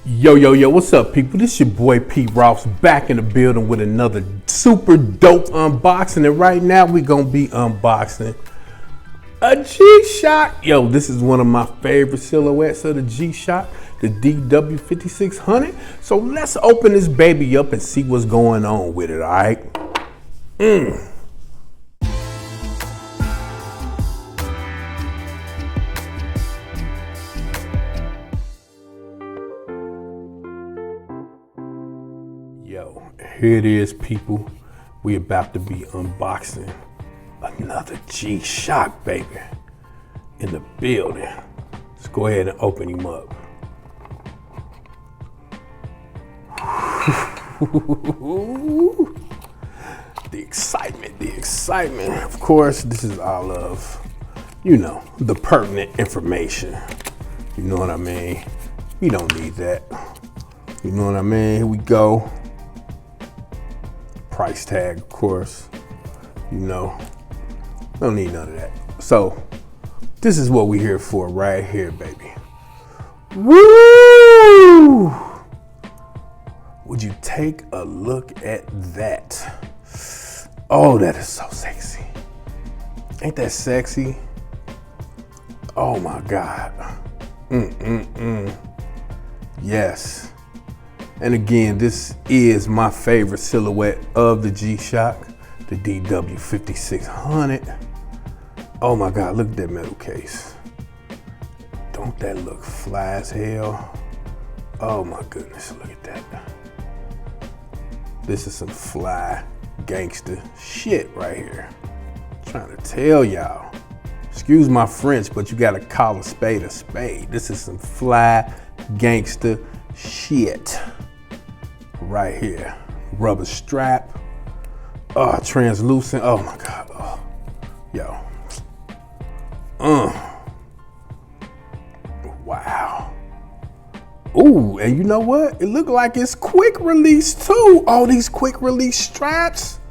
Yo, what's up, people? This your boy Pete Ross back in the building with another super dope unboxing. And right now we're gonna be unboxing a G-Shock. Yo, this is one of my favorite silhouettes of the G-Shock, the DW-5600. So let's open this baby up and see what's going on with it, all right? Yo, here it is, people. We about to be unboxing another G-Shock, baby, in the building. Let's go ahead and open him up. The excitement. Of course, this is all of, the pertinent information. You know what I mean? We don't need that. You know what I mean? Here we go. Price tag, of course. Don't need none of that. So this is what we're here for right here, baby. Woo! Would you take a look at that? Oh, that is so sexy. Ain't that sexy? Oh my God. Yes. And again, this is my favorite silhouette of the G-Shock, the DW-5600. Oh my God, look at that metal case. Don't that look fly as hell? Oh my goodness, look at that. This is some fly gangster shit right here. I'm trying to tell y'all. Excuse my French, but you gotta call a spade a spade. This is some fly gangster shit. Right here, rubber strap, translucent. Oh my God, wow. Ooh, and you know what? It looked like it's quick release too. All these quick release straps.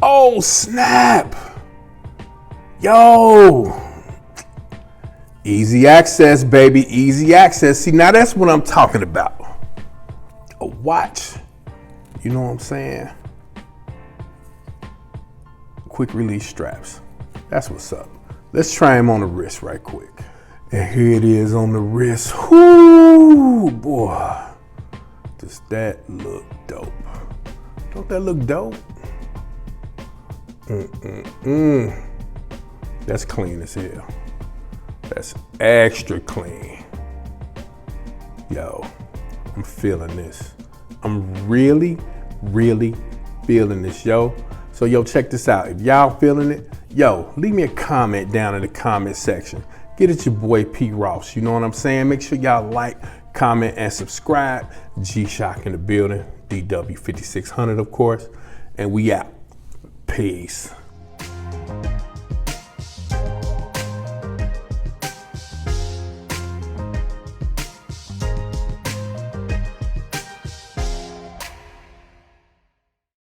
Oh snap. Yo. Easy access, baby, easy access. See, now that's what I'm talking about. A watch, you know what I'm saying? Quick release straps. That's what's up. Let's try him on the wrist right quick. And here it is on the wrist. Whoo, boy. Does that look dope? Don't that look dope? That's clean as hell. That's extra clean. Yo, I'm feeling this. I'm really feeling this, yo. So, yo, check this out. If y'all feeling it, yo, leave me a comment down in the comment section. Get at your boy Pete Ross. You know what I'm saying? Make sure y'all like, comment, and subscribe. G-Shock in the building. DW-5600, of course. And we out. Peace.